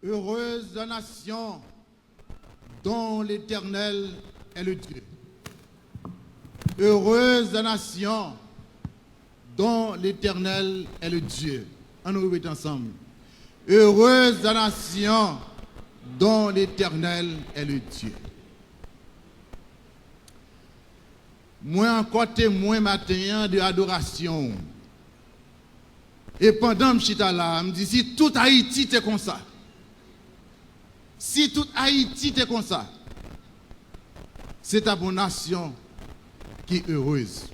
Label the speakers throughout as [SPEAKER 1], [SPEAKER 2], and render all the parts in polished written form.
[SPEAKER 1] Heureuse la nation dont l'Éternel est le Dieu. Heureuse la nation dont l'Éternel est le Dieu. On nous répète ensemble. Heureuse la nation dont l'Éternel est le Dieu. Moi encore témoin matin de adoration. Et pendant que je suis là, je me dis, si tout Haïti était comme ça, si tout Haïti était comme ça, c'est ta bonne nation qui est heureuse.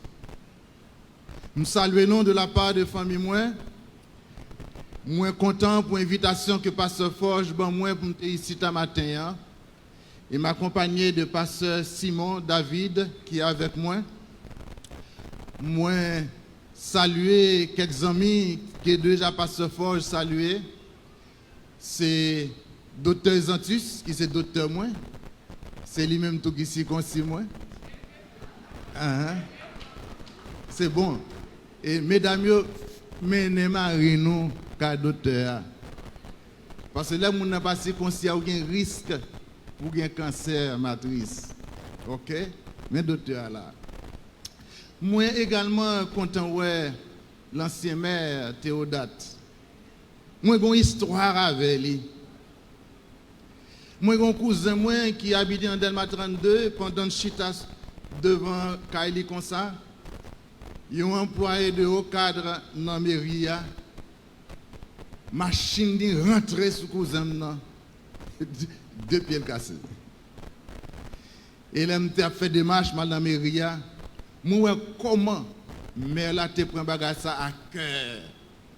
[SPEAKER 1] Je salue nom de la part de famille moi content pour l'invitation que Pasteur Forge ben moi pour me ici ce matin et m'accompagner de Pasteur Simon David qui est avec moi. Moi saluer quelques amis que déjà Pasteur Forge salué. C'est Docteur Zantus qui c'est docteur moi. C'est lui-même tout qui s'y conçu moi. C'est bon. Et mesdames, menez Marino car docteur. Parce que là, on n'a pas si conscient aucun risque pour un cancer matrice. OK? Mais docteur là. Moi également content ouais l'ancien maire Théodate. Moi j'ai une histoire avec lui. Moi j'ai un cousin moi qui habitait en Delma 32 pendant chita devant Kaili comme ça. Il y a un employé de haut cadre dans la mairie. Machine de rentrer sous cousin deux pieds cassés. Et là, je fait des marches dans la mairie. Moi, comment mais là, tu prends bagage ça à cœur.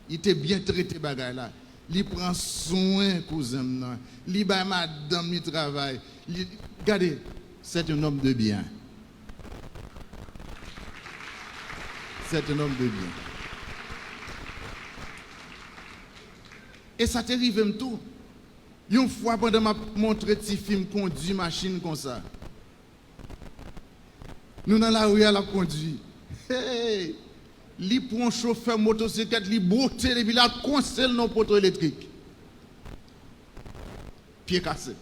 [SPEAKER 1] Il t'a bien traité bagage là. Il prend soin cousin. Il bat madame, il travaille. Regardez, c'est un homme de bien. C'est un homme de bien. Et ça t'arrive même tout. Une fois pendant ma montré petit film conduit machine comme ça. Nous dans la rue elle a conduit. Hey, li prend chauffeur motocyclette, li brote et puis la conseille non poteau électrique. Pied cassé.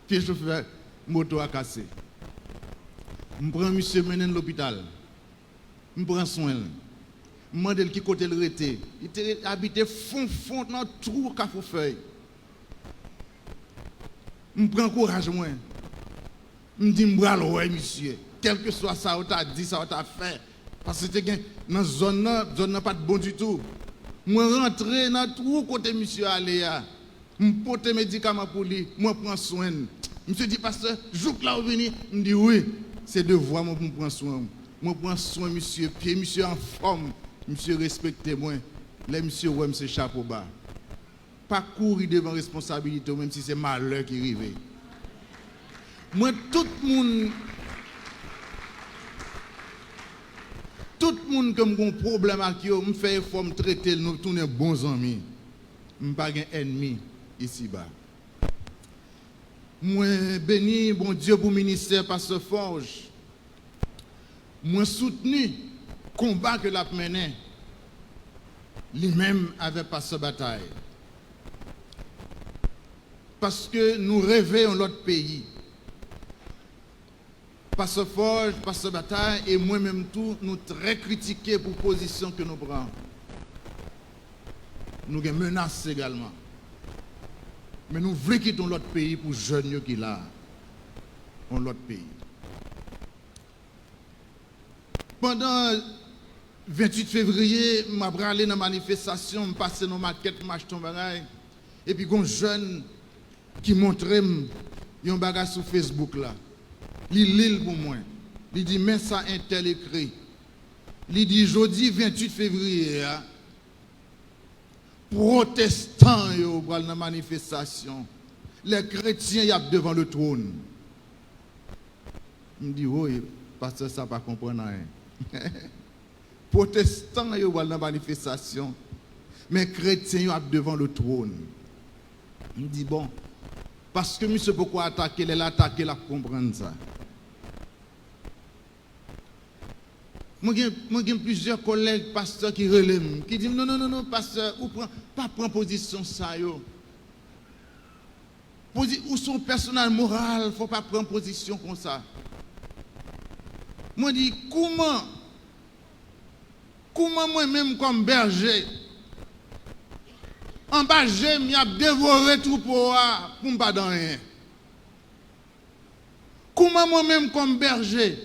[SPEAKER 1] Pied chauffeur moto a cassé. Je prends monsieur mener à l'hôpital. Je prends soin. Je demande qui côté le rete. Il était habité fond dans trou cafou feuille. Je prends courage moi. Je me dis ouais monsieur, quel que soit ça on t'a dit ça on t'a fait parce que c'était dans zone n'a pas de bon du tout. Moi rentrer dans trou côté monsieur aller là. Me porter médicaments pour lui, moi prends soin. Monsieur dit pasteur, jouk là ou venir, me dit oui, c'est devoir moi pour prendre soin. Moi prends soin monsieur, pied monsieur en forme. Monsieur respectez moi. Les monsieur ouais monsieur chapeau bas. Pas courir devant responsabilité même si c'est malheur qui arrive. Moi tout le monde comme un problème avec eux, me fait effort me traiter nous tourner bons amis. Me pas un ennemi ici bas. Moi béni bon Dieu pour ministère Pasteur Forge. Moi soutenu combat que l'a mené lui-même avec Pasteur Bataille. Parce que nous rêvons l'autre pays. Pasteur Forge, Pasteur Bataille et moi-même tout, nous très critiqués pour la position que nous prenons. Nous avons menaces également. Mais nous voulons quitter l'autre pays pour les jeunes qui sont là. Dans l'autre pays. Pendant 28 février, je suis allé dans la manifestation, je passé dans la maquette, je suis allé et puis il y a un jeune qui montrait un bagage sur Facebook là. Il lit pour moi. Il dit, mais ça un tel écrit. Il dit, jeudi 28 février, protestants yo dans la manifestation. Les chrétiens y a devant le trône. Il me dit, oui, parce que ça ne pas comprendre rien. Protestants yo dans la manifestation. Mais chrétiens y a devant le trône. Il me dit, bon, parce que monsieur pourquoi attaquer, il a attaqué, la comprendre ça. Moi, j'ai plusieurs collègues pasteurs qui relèvent, qui disent non, pasteur, pas prendre position ça, yo. Ou son personnel moral, il ne faut pas prendre position comme ça. Moi, je dis, comment moi-même, comme berger, en bas, j'aime, dévoré tout pour ne pas dans rien. Comment moi-même, comme berger,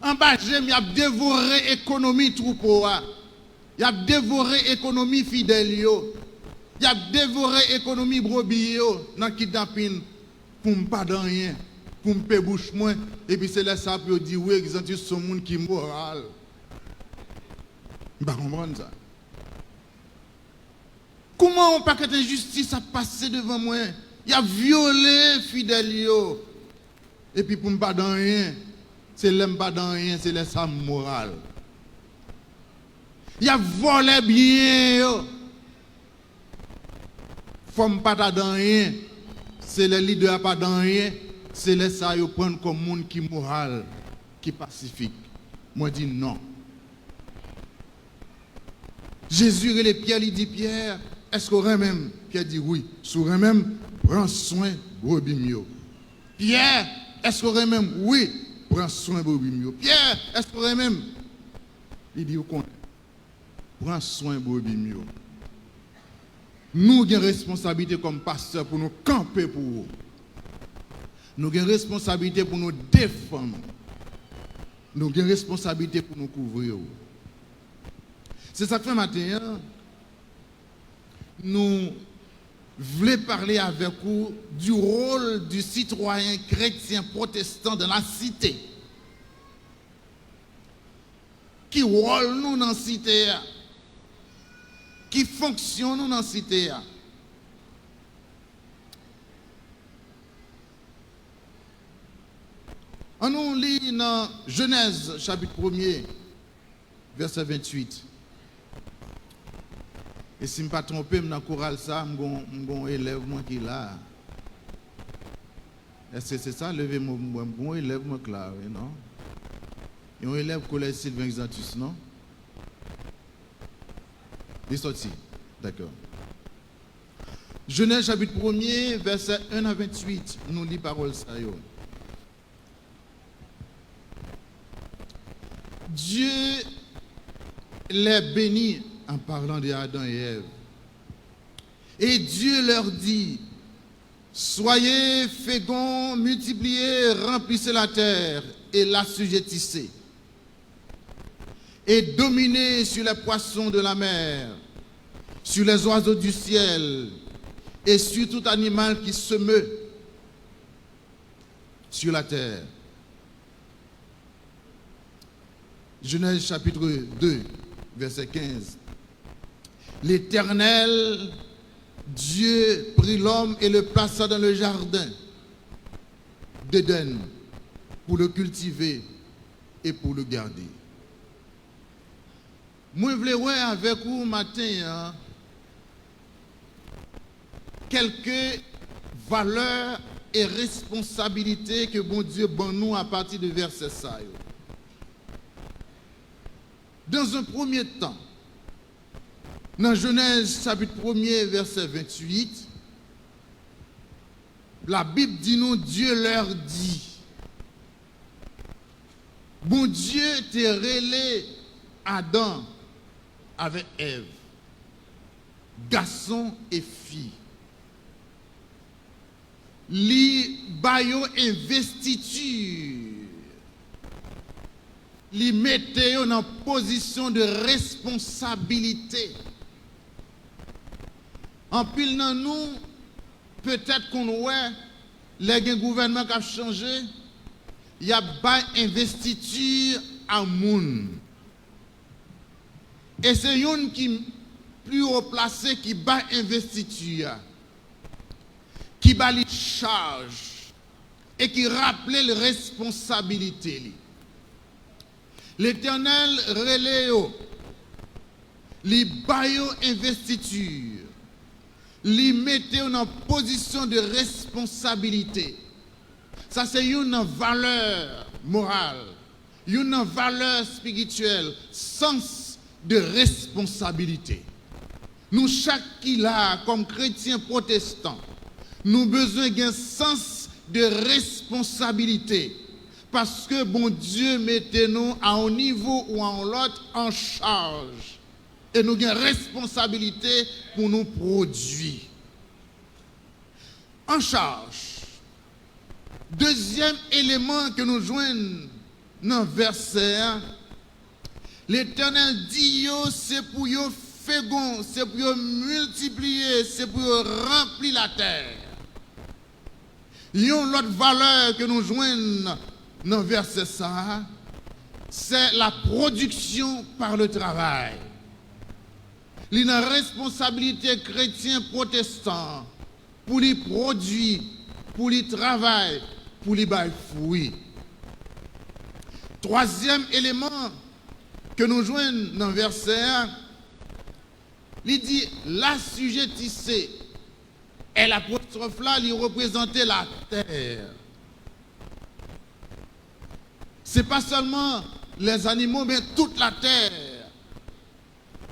[SPEAKER 1] en bas, j'aime, dévoré l'économie tout pour il a dévoré l'économie fidèle. Il a dévoré l'économie brebis dans le kidnapping pour ne pas dans rien, pour me payer bouche moins. Et puis c'est là ça pour dire oui, ils sont ce monde qui est moral. Je ne comprends pas ça. Comment on paquet d'injustice a passé devant moi? Il a violé fidèle. Et puis pour ne pas dans rien, c'est l'aime pas dans rien, c'est là ça moral. Il a volé bien. Femme pas dans rien, c'est les leaders pas dans rien, c'est les ça yo prendre comme monde qui moral, qui pacifique. Moi dis non. Jésus et les Pierre, il dit Pierre, est-ce qu'on même? Pierre dit oui. Sur même, prends soin brebis mio. Pierre, est-ce qu'on même? Oui, prends soin brebis mio. Pierre, est-ce qu'on même? Il dit prends soin brebis mio. Nous avons une responsabilité comme pasteur pour nous camper pour vous. Nous avons une responsabilité pour nous défendre. Nous avons une responsabilité pour nous couvrir. C'est ça que fait matin. Nous voulons parler avec vous du rôle du citoyen chrétien protestant dans la cité. Qui rôle nous dans la cité? Qui fonctionne dans la cité. On nous lit dans Genèse chapitre 1er, verset 28. Et si je ne me trompe pas, dans le choral, ça, je suis un élève qui est là. Est-ce que c'est ça, levez-moi, un élève là, non? Il y a un élève collège Sylvain Xantus, non? Il est sorti. D'accord. Genèse chapitre 1er, verset 1 à 28, nous lit parole ça. Dieu les bénit en parlant d'Adam et Ève. Et Dieu leur dit, soyez féconds, multipliez, remplissez la terre et l'assujettissez. Et dominez sur les poissons de la mer, sur les oiseaux du ciel et sur tout animal qui se meut sur la terre. Genèse chapitre 2, verset 15. L'Éternel, Dieu, prit l'homme et le plaça dans le jardin d'Éden pour le cultiver et pour le garder. Moi, je voulais voir avec vous matin quelques valeurs et responsabilités que bon Dieu bon nous à partir de verset ça. Dans un premier temps, dans Genèse chapitre 1er, verset 28, la Bible dit nous, Dieu leur dit, bon Dieu t'a relé Adam avec Ève, garçon et fille. Li bayo investiture. Li mette en position de responsabilité. En pile dans nous, peut-être qu'on voit les gouvernements qui ont changé, il y a pas investiture à moun. Et c'est une qui plus haut placé qui bat investiture, qui bat les charges et qui rappelle les responsabilités. L'Éternel reléo, li bayo investiture, li mette en position de responsabilité. Ça c'est une valeur morale, une valeur spirituelle, sens de responsabilité. Nous, chaque qui là, comme chrétiens protestants, nous avons besoin d'un sens de responsabilité. Parce que bon Dieu mettez-nous à un niveau ou à l'autre en charge. Et nous avons une responsabilité pour nous produire. En charge. Deuxième élément que nous joignons dans le verset, l'Éternel dit, c'est pour vous fécond, c'est pour vous multiplier, c'est pour vous remplir la terre. Il y a une autre valeur que nous joignons dans le verset ça, c'est la production par le travail. Il y a une responsabilité chrétien protestant pour les produire, pour les travailler, pour les bailler fruits. Troisième élément que nous joignons dans le verset 1, il dit l'assujettissé. Et l'apostrophe là, il représentait la terre. Ce n'est pas seulement les animaux, mais toute la terre.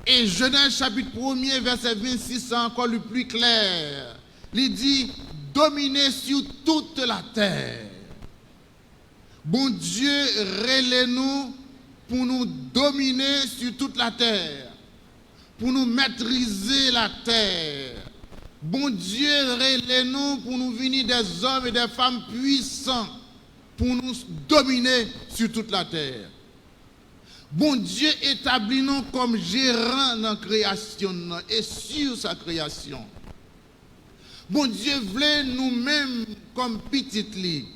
[SPEAKER 1] Et Genèse chapitre 1er, verset 26, c'est encore le plus clair. Il dit, dominer sur toute la terre. Bon Dieu, relève-nous pour nous dominer sur toute la terre. Pour nous maîtriser la terre. Bon Dieu, relève-nous pour nous venir des hommes et des femmes puissants. Pour nous dominer sur toute la terre. Bon Dieu établit-nous comme gérants dans la création et sur sa création. Bon Dieu voulait nous-mêmes comme petites lits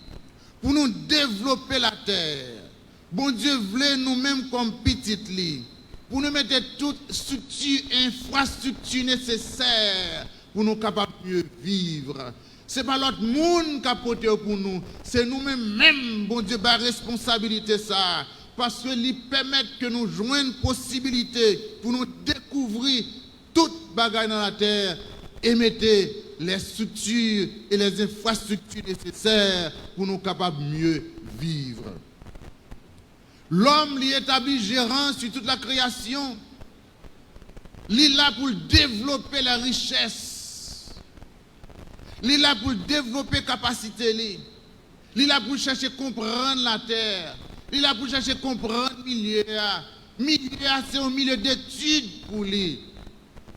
[SPEAKER 1] pour nous développer la terre. Bon Dieu voulait nous-mêmes comme petites lits pour nous mettre toute structure, infrastructure nécessaire pour nous capables de mieux vivre. Ce n'est pas l'autre monde qui a porté pour nous, c'est nous-mêmes, bon Dieu, la responsabilité ça. Parce que lui permet que nous joignions possibilité pour nous découvrir toute bagaille dans la terre et mettre les structures et les infrastructures nécessaires pour nous capables de mieux vivre. L'homme lui établit gérant sur toute la création. Il est là pour développer la richesse. Il est là pour développer capacité. Il est là pour chercher à comprendre la terre. Il est là pour chercher à comprendre le milieu. Le milieu, c'est un milieu d'études pour lui.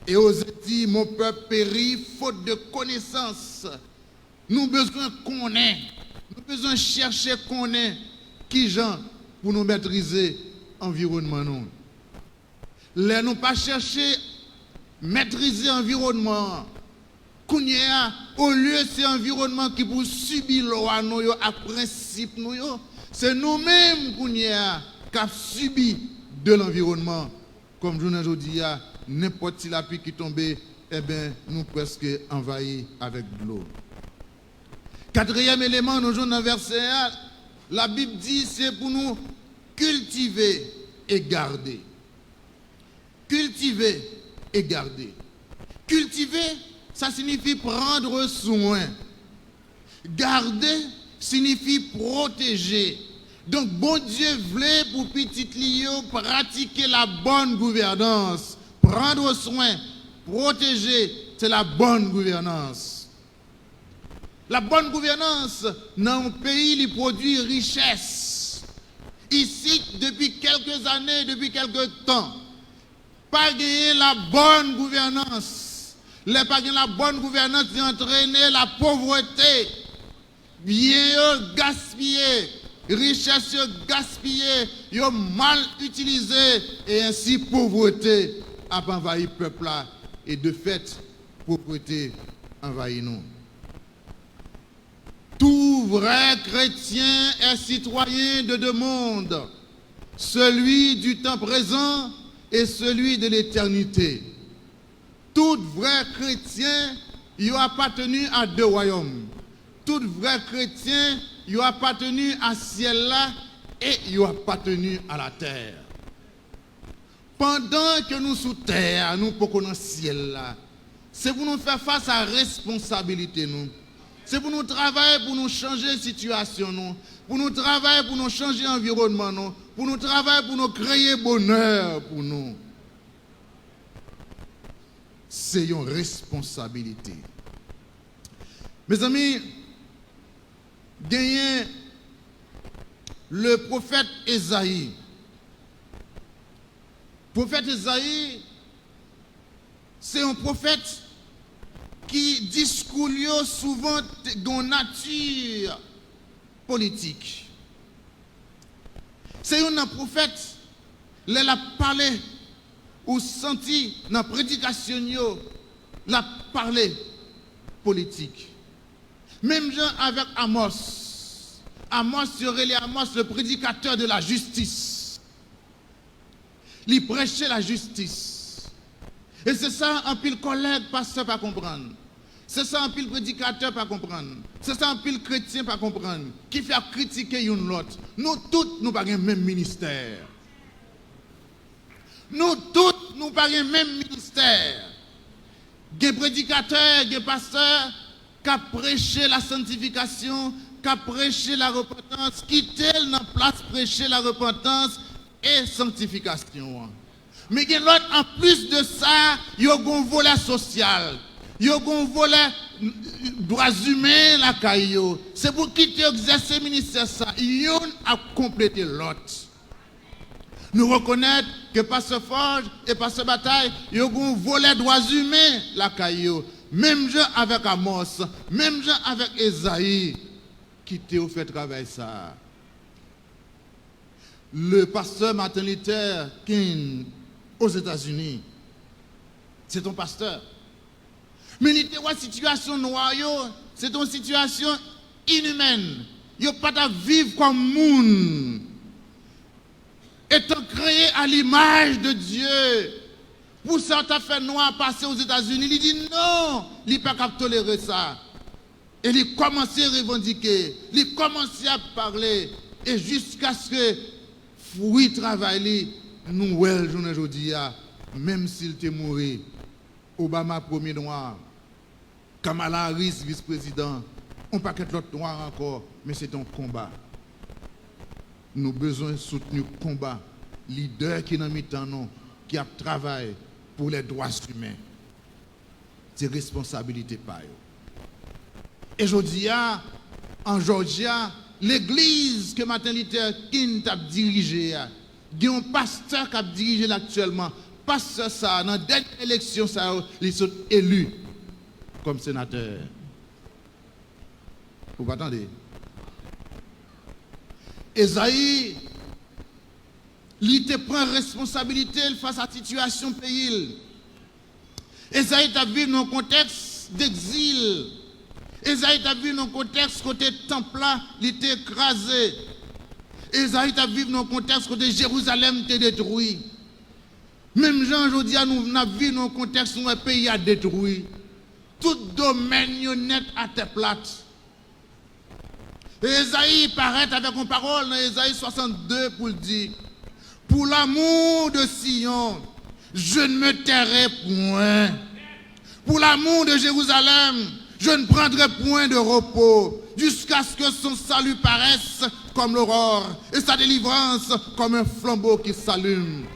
[SPEAKER 1] Et osez dire, mon peuple périt faute de connaissance. Nous avons besoin de connaître. Nous avons besoin de chercher à connaître qui gens pour nous maîtriser l'environnement. Nous n'avons pas cherché à maîtriser l'environnement. Au lieu de cet environnement qui pour subir loi nous à principe nous, c'est nous-mêmes qui avons subi de l'environnement. Comme je vous dis, n'importe qui la pluie qui tombe, eh bien, nous presque envahis avec de l'eau. Quatrième élément, nous jouons dans le verset 1, la Bible dit c'est pour nous cultiver et garder. Cultiver et garder. Cultiver, ça signifie prendre soin. Garder signifie protéger. Donc, bon Dieu voulait pour petit Lio pratiquer la bonne gouvernance. Prendre soin, protéger, c'est la bonne gouvernance. La bonne gouvernance, dans un pays, il produit richesse. Ici, depuis quelques années, depuis quelques temps, pas gagner la bonne gouvernance. Les pas gagner la bonne gouvernance, c'est entraîner la pauvreté. Bien gaspillé, richesse gaspillée, mal utilisée, et ainsi pauvreté a envahi le peuple là. Et de fait, pauvreté envahit nous. Tout vrai chrétien est citoyen de deux mondes, celui du temps présent et celui de l'éternité. Tout vrai chrétien, il a appartenu à deux royaumes. Tout vrai chrétien, il a appartenu à ciel là et il a appartenu à la terre. Pendant que nous sous terre, nous pouvons dans ciel là, c'est pour nous faire face à la responsabilité nous. C'est pour nous travailler, pour nous changer la situation, non? Pour nous travailler, pour nous changer l'environnement, non? Pour nous travailler, pour nous créer bonheur pour nous. C'est une responsabilité. Mes amis, gagner le prophète Esaïe. Le prophète Esaïe, c'est un prophète qui discourt souvent de nature politique. C'est un prophète, il a parlé ou senti dans la prédication, il a parlé politique. Même gens avec Amos. Amos serait Amos, le prédicateur de la justice. Il prêchait la justice. Et c'est ça un pile collègue pasteur pas comprendre. C'est ça un pile prédicateur pas comprendre. C'est ça un pile chrétien pas comprendre. Qui fait critiquer une autre. Nous tous, nous pas le même ministère. Nous tous, nous pas le même ministère. Des prédicateurs, des pasteurs qui a prêché la sanctification, qui a prêché la repentance, qui tel dans place prêcher la repentance et sanctification. Mais il y a l'autre, en plus de ça, il y a un volet social, il y a un volet droits humains, la caillou. C'est pour qui tu exerces ce ministère, ça, il y a complété l'autre. Nous reconnaître que par ce forge et par ce bataille, il y a un volet droits humains, la caillou. Même gens avec Amos, même gens avec Esaïe, qui t'a fait travailler ça. Le pasteur Martin Luther King aux États-Unis, c'est ton pasteur. Mais il était une situation noire, c'est une situation inhumaine. Il n'y a pas à vivre comme monde. Étant créé à l'image de Dieu. Pour ça, tu as fait noir passer aux États-Unis. Il dit non, il n'est pas capable de tolérer ça. Et il commence à revendiquer, il commence à parler. Et jusqu'à ce que fruit travail, nous, ouais, journée aujourd'hui, même s'il était mort, Obama premier noir, Kamala Harris vice-président, on paquet l'autre noir encore, mais c'est un combat. Nous avons besoin de soutenir le combat. Leader qui n'a mis temps, non, qui a travaillé pour les droits humains. C'est responsabilité par eux. Et aujourd'hui, en Georgia, l'église que Martin Luther King a dirigée, il y a un pasteur qui a dirigé actuellement. Pasteur ça, dans la dernière élection, ils sont élus comme sénateur. Vous attendez? Esaïe, il te prend responsabilité face à la situation pays. Esaïe t'a vu dans un contexte d'exil. Esaïe t'a vu dans un contexte côté temple là, il était écrasé. Esaïe t'a vu dans un contexte côté Jérusalem était détruit. Même Jean aujourd'hui nous avons vu dans un contexte où le pays a détruit. Tout domaine net à terre plate. Esaïe paraît avec une parole dans Esaïe 62 pour le dire. Pour l'amour de Sion, je ne me tairai point. Pour l'amour de Jérusalem, je ne prendrai point de repos jusqu'à ce que son salut paraisse comme l'aurore et sa délivrance comme un flambeau qui s'allume.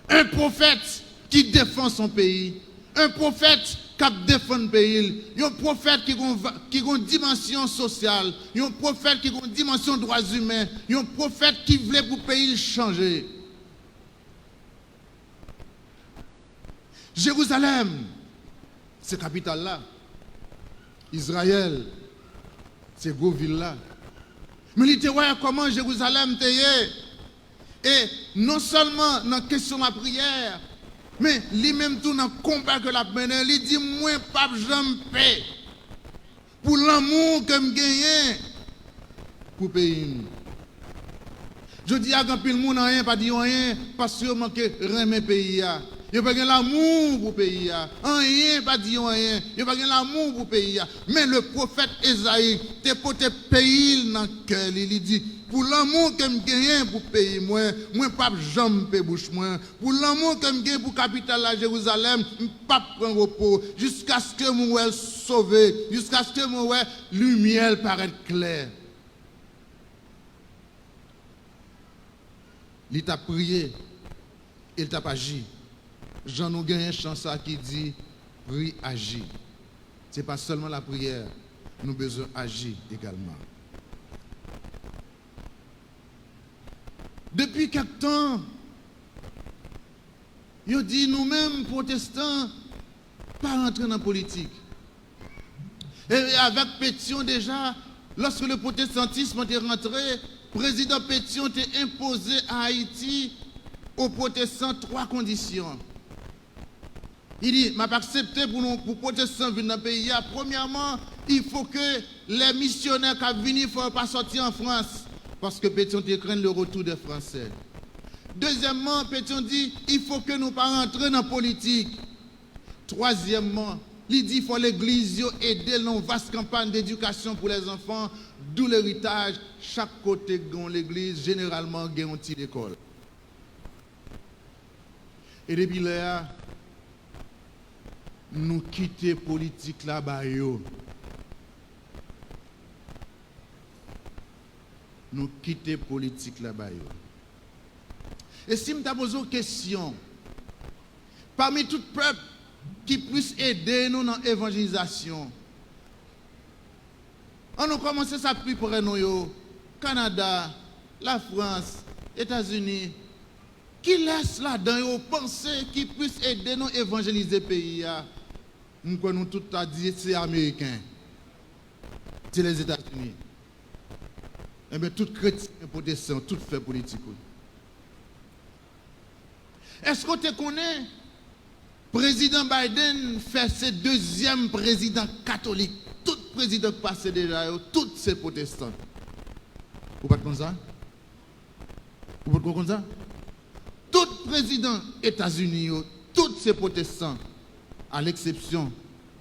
[SPEAKER 1] Un prophète qui défend son pays, un prophète qui défend le pays, un prophète qui a une dimension sociale, un prophète qui a une dimension droits humains, un prophète qui voulait pour le pays changer. Jérusalem, c'est la capitale là. Israël, c'est gros ville là. Mais il te voit comment Jérusalem était. Et non seulement dans la question de la prière, mais lui-même tout dans le combat que la mené, il dit moi pas jamais paix pour l'amour que me gagne pour le pays. Je dis à quand le monde rien pas dit rien parce que manque remet pays. Yo pas l'amour pour pays. Rien, pas dit rien. Yo pas l'amour pour pays. Mais le prophète Esaïe, te porté pays dans le cœur. Il dit, pour l'amour que me gagne pour pays, moi pas jamais payer bouche moi. Pour l'amour que me gagne pour capitale la Jérusalem, pas prendre repos jusqu'à ce que moi sauvé, jusqu'à ce que moi lumière paraisse claire. Il t'a prié, il t'a agi. Jean nous gagne un chant qui dit prie, agis. Ce n'est pas seulement la prière, nous avons besoin d'agir également. Depuis quelque temps, il dit nous-mêmes, protestants, pas rentrer dans la politique. Et avec Pétion déjà, lorsque le protestantisme est rentré, le président Pétion a imposé à Haïti aux protestants 3 conditions. Il dit, je vais accepter pour les protestants venir dans le pays. Premièrement, il faut que les missionnaires qui viennent ne soient pas sortir en France. Parce que Pétion craint le retour des Français. Deuxièmement, Pétion dit, il faut que nous ne pas rentrer dans la politique. Troisièmement, il dit qu'il faut l'Église aider dans une vaste campagne d'éducation pour les enfants, d'où l'héritage. Chaque côté de l'Église, généralement, il y a une petite école. Et depuis là, nous quittons la politique là-bas. Nous quittons la politique là-bas. Et si je me pose une question, parmi tout peuple qui puisse aider nous dans l'évangélisation, on a commencé ça plus près nous, Canada, la France, États-Unis, qui laisse là-dedans penser qu'ils puissent aider nous à évangéliser le pays. Nous connaissons tout à dire c'est américain, c'est les États-Unis. Eh bien, tout chrétien protestant, tout fait politique. Est-ce que tu connais, président Biden fait ses 2e président catholique. Tout président passé déjà, tous ces protestants. Vous ne pas comme ça? Vous ne pas comme ça? Tout président États-Unis, tous ces protestants, à l'exception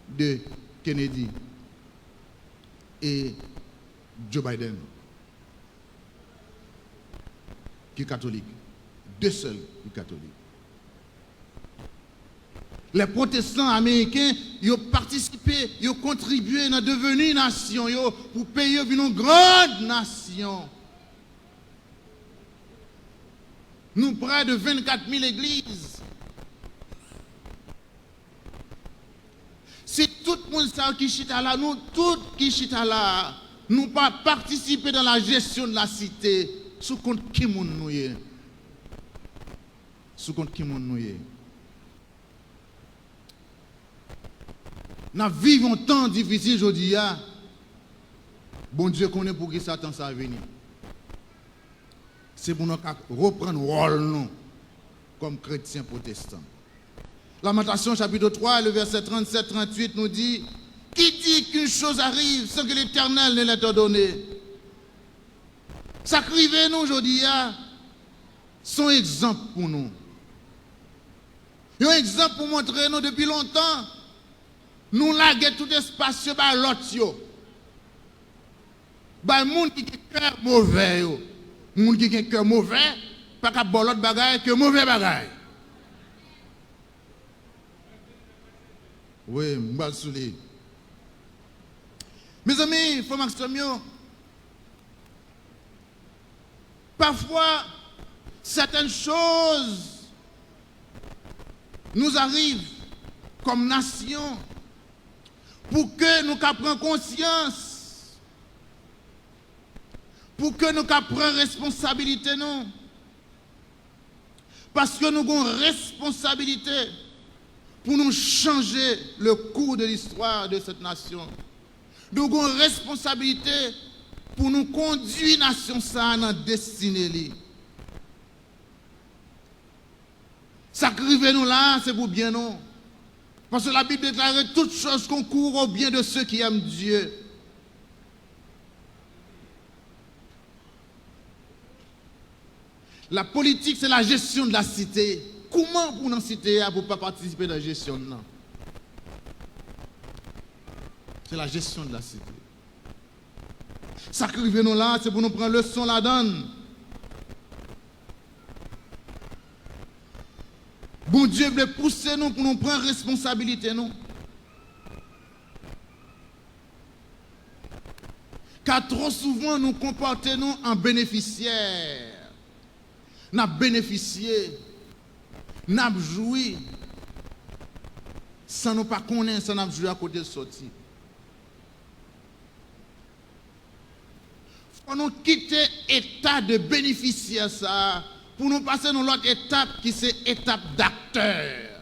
[SPEAKER 1] de Kennedy et Joe Biden, qui est catholique. 2 seuls qui sont catholiques. Les protestants américains, ils ont participé, ils ont contribué à devenir nation, pour payer une grande nation. Nous près de 24 000 églises. Si tout le monde qui chita là, nous tous qui chita là, nous pas participer dans la gestion de la cité, sous compte qui nous est. Sous compte qui nous est. Nous vivons un temps difficile aujourd'hui. Bon Dieu connaît pour qui Satan ça venir. C'est pour nous reprendre rôle nous comme chrétiens protestants. Lamentation chapitre 3, le verset 37-38 nous dit, qui dit qu'une chose arrive sans que l'Éternel ne l'ait ordonné? Ça crive nous aujourd'hui, son exemple pour nous. Un exemple pour montrer nous depuis longtemps. Nous laguons tout espace par l'autre. Par les gens qui ont cœur mauvais. Les gens qui ont cœur mauvais, pas qu'à bon l'autre bagaille que mauvais bagaille. Oui, je vais le souligner. Mes amis, frère Maximien, parfois, certaines choses nous arrivent comme nation pour que nous prenions conscience, pour que nous prenions responsabilité, non. Parce que nous avons responsabilité pour nous changer le cours de l'histoire de cette nation. Nous avons responsabilité pour nous conduire la nation ça dans la destinée. Ça qui arrive nous là, c'est pour bien non. Parce que la Bible déclare toutes choses concourent au bien de ceux qui aiment Dieu. La politique, c'est la gestion de la cité. comment pour nous citer pour ne pas participer à la gestion? Non. C'est la gestion de la cité. Ça qui arrive nous là, c'est pour nous prendre leçon la donne. Bon Dieu veut pousser nous pour nous prendre responsabilité nous. Car trop souvent nous comportons en bénéficiaires. Nous avons bénéficié, nous avons joui, sans nous pas connaître, sans nous avons joué à côté de sortie. Pour nous quitter l'état de bénéficiaire ça, pour nous passer dans l'autre étape qui c'est étape d'acteur.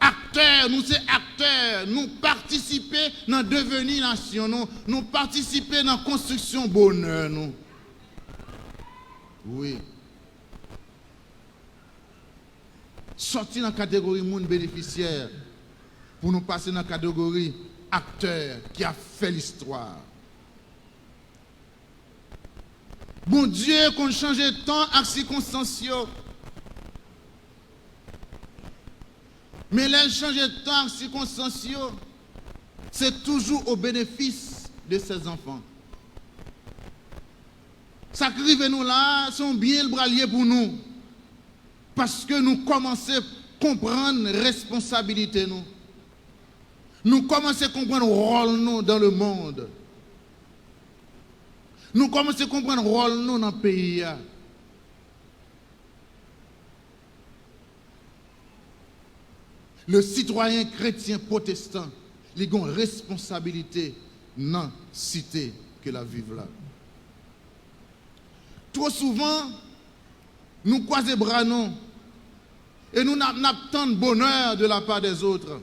[SPEAKER 1] Acteurs, nous c'est acteurs, nous participer dans devenir nation, nous participer dans la construction bonheur nous. Oui. Sortir dans la catégorie monde bénéficiaire pour nous passer dans la catégorie acteur qui a fait l'histoire. Bon Dieu, qu'on change de temps avec circonstances. Mais là, changer de temps avec circonstances, c'est toujours au bénéfice de ses enfants. Ça qui arrive nous là, sont bien le bras lié pour nous. Parce que nous commençons à comprendre la responsabilité nous. Nous commençons à comprendre le rôle nous dans le monde. Nous commençons à comprendre le rôle nous dans le pays. Le citoyen chrétien protestant, il a une responsabilité dans la cité que la vive là. Trop souvent, nous croisons les bras nous et nous n'avons tant de bonheur de la part des autres.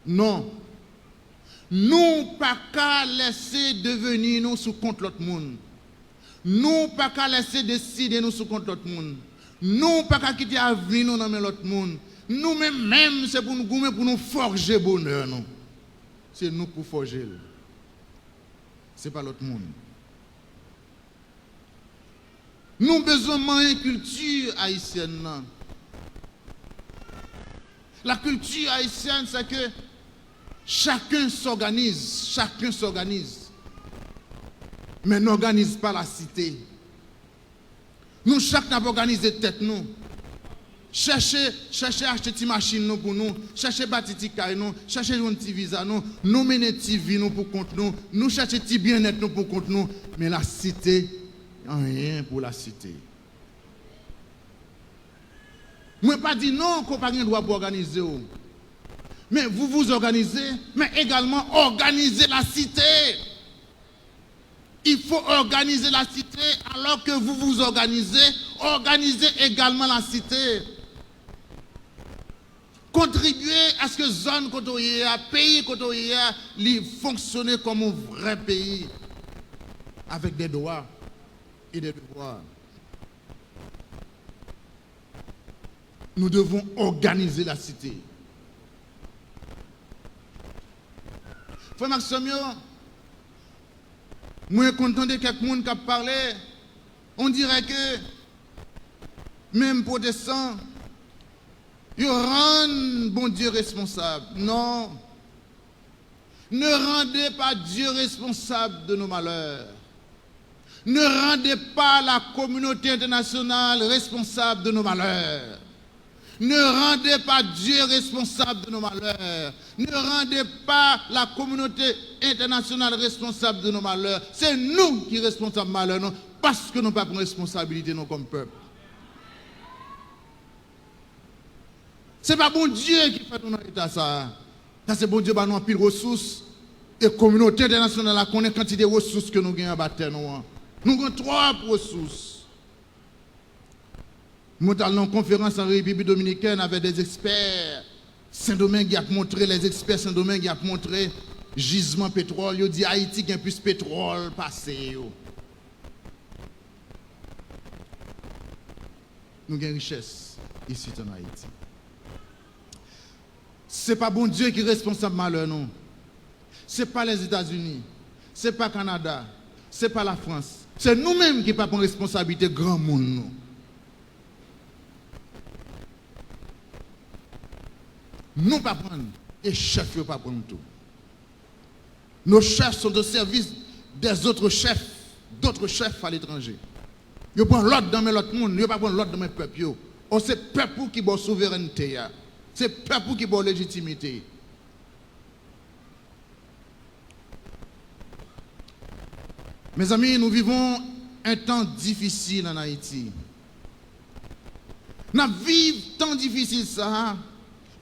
[SPEAKER 1] Non. Nous pas qu'à laisser devenir nous sous compte l'autre monde. Nous pas qu'à laisser décider nous sous compte l'autre monde. Nous pas qu'à quitter l'avenir nous dans l'autre monde. Nous-mêmes, c'est pour nous forger bonheur. C'est nous pour forger. Ce n'est pas l'autre monde. Nous avons besoin de culture haïtienne. La culture haïtienne, c'est que chacun s'organise. Mais n'organise pas la cité. Nous, chacun n'a organisé tête nous. Cherchez acheter des machines pour nous, cherchez bâtir des cailles nous, cherchez un petit visa nous mener des vie nous pour compte nous chercher des bien-être nous pour compte nous, mais la cité, rien pour la cité. Moi pas dit non qu'on pas droit pour organiser. Mais vous vous organisez, mais également organiser la cité. Il faut organiser la cité alors que vous vous organisez, organisez également la cité. Contribuer à ce que zone côtoyée, pays côtoyée, fonctionne comme un vrai pays avec des droits et des devoirs. Nous devons organiser la cité. Frère Maxime, moi content de quelqu'un qui a parlé, on dirait que même protestants, ils rendent bon Dieu responsable. Non. Ne rendez pas Dieu responsable de nos malheurs. Ne rendez pas la communauté internationale responsable de nos malheurs. Ne rendez pas Dieu responsable de nos malheurs. Ne rendez pas la communauté internationale responsable de nos malheurs. C'est nous qui sommes responsables de nos malheurs, non, parce que nous n'avons pas de responsabilité nous, comme peuple. Ce n'est pas bon Dieu qui fait dans l'état ça. Ça c'est bon Dieu qui nous a pile ressources. Et la communauté internationale connaît la quantité de ressources que nous avons à battre. Nous avons 3 ressources. Nous sommes dans une conférence en République dominicaine avec des experts. Saint-Domingue qui a montré, les experts Saint-Domingue qui a montré gisement pétrole. Ils dit Haïti qui a plus de pétrole passé. Nous avons une richesse ici en Haïti. Ce n'est pas bon Dieu qui est responsable de malheur, non. Ce n'est pas les États-Unis. Ce n'est pas le Canada. Ce n'est pas la France. C'est nous-mêmes qui n'avons pas de responsabilité grand monde. nous pas prendre et chef ne pas prendre tout. Nos chefs sont au service des autres chefs, d'autres chefs à l'étranger. Ils prennent l'ordre dans l'autre monde, ils ne pas prendre l'ordre dans le peuple. C'est le peuple qui a la souveraineté, c'est le peuple qui a la légitimité. Mes amis, nous vivons un temps difficile en Haïti. Nous vivons un temps difficile ça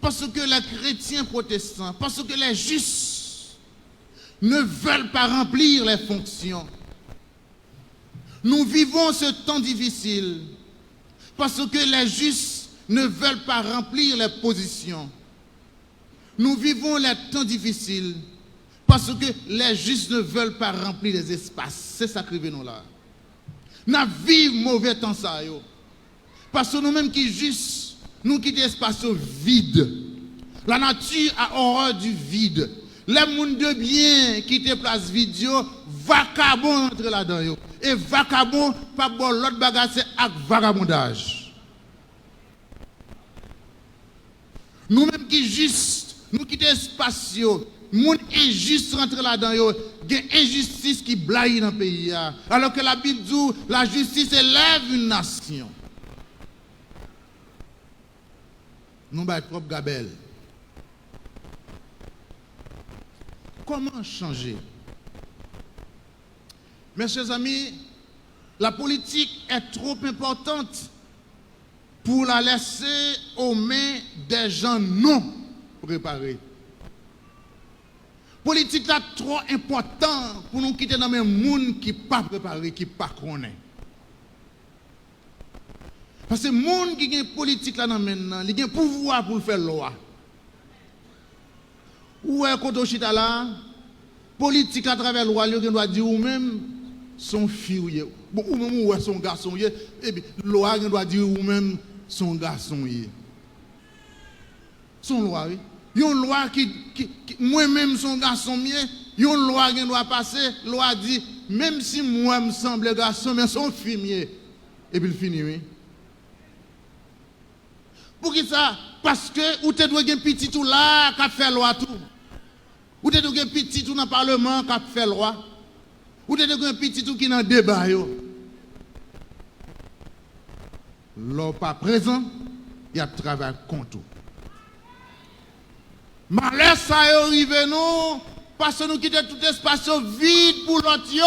[SPEAKER 1] parce que les chrétiens protestants, parce que les justes ne veulent pas remplir les fonctions. Nous vivons ce temps difficile parce que les justes ne veulent pas remplir les positions. Nous vivons les temps difficiles parce que les justes ne veulent pas remplir les espaces. C'est ça que nous là. Nous vivons mauvais temps ça. Parce que nous-mêmes qui justes, nous quittons l'espace vide. La nature a horreur du vide. Les gens de bien qui te place vidéo, vagabond entre là-dedans. Et vagabond, pas bon l'autre bagage, c'est avec vagabondage. Nous-mêmes qui juste, nous quittons l'espace, moun injuste rentre là-dedans, il y a une injustice qui blaye dans le pays. Alors que la Bible dit, la justice élève une nation. Nous sommes trop Gabel. Comment changer? Mes chers amis, la politique est trop importante pour la laisser aux mains des gens non préparés. La politique est trop importante pour nous quitter dans les gens qui ne sont pas préparés, qui ne sont pas connus. Parce que les gens qui ont une politique là maintenant, ils ont un pouvoir pour faire loi. Ou est quand chita là, politique à travers la loi, ils doivent dire ou même son fille, ou même ou son garçon, et puis la loi doit dire ou même son garçon. Son loi, oui. Il y a une loi qui moi-même son garçon mieux, il y a une loi qui doit passer, la loi dit, même si moi me semble garçon, mais son fille mieux. Et puis il finit, oui. Pour qui ça? Parce que ou te doit un petit tout là qui fait loi tout. Ou te doit un petit tout dans le parlement qui fait loi. Ou te doit un petit tout qui dans débat yo. L'on pas présent, il y a travail contre. Malheur ça arrive nous parce que nous quittons tout espace vide pour l'autre yo.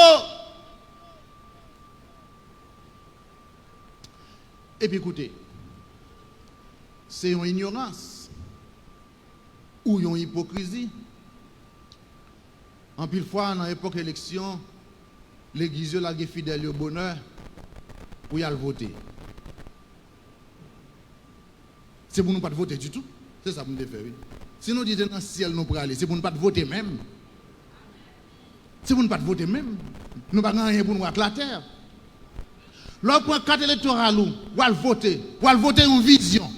[SPEAKER 1] Et puis écoutez, c'est une ignorance ou une hypocrisie. En pile fois, dans l'époque élection, l'église la fidèle au bonheur pour y aller voter. C'est pour nous pas voter du tout. C'est ça pour nous faire. Si nous disons dans le ciel, nous pour aller, c'est pour nous pas voter même. C'est pour nous pas voter même. Nous pas rien pour nous avec la terre. Lorsqu'on carte électorale, ou à voter une vision.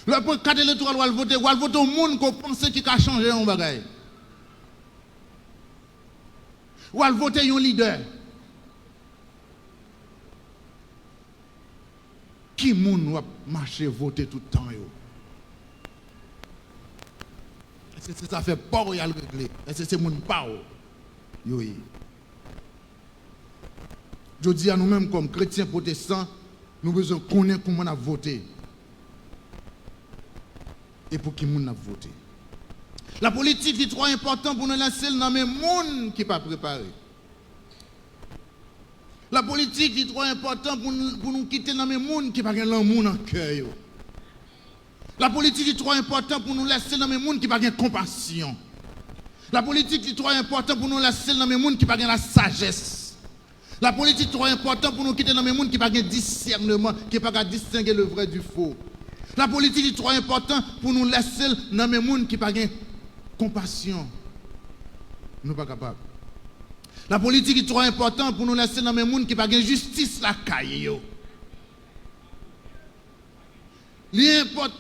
[SPEAKER 1] Lorsqu'on carte électorale, ou à voter au monde qu'on pense qui a changé un bagage. Ou à voter un leader. Qui moun va marcher voter tout le temps yo? Est-ce que ça fait pas ou y a le régler? Est-ce que c'est moun pas yo? Je dis à nous-mêmes comme chrétiens protestants, nous besoin connaître comment on a voté. Et pour qui moun a voté. La politique est trop importante pour nous laisser dans le monde qui n'est pas préparé. La politique est trop importante pour nous quitter dans le monde qui n'a pas l'amour dans le cœur. La politique est trop importante pour nous laisser dans le monde qui n'a pas de compassion. La politique est trop importante pour nous laisser dans le monde qui n'a pas de la sagesse. La politique est trop importante pour nous quitter dans le monde qui n'a pas de discernement, qui n'a pas de distinguer le vrai du faux. La politique est trop importante pour nous laisser dans le monde qui n'a pas de compassion. Nous ne sommes pas capables. La politique est trop importante pour nous laisser dans le monde qui n'a pas de justice la caille.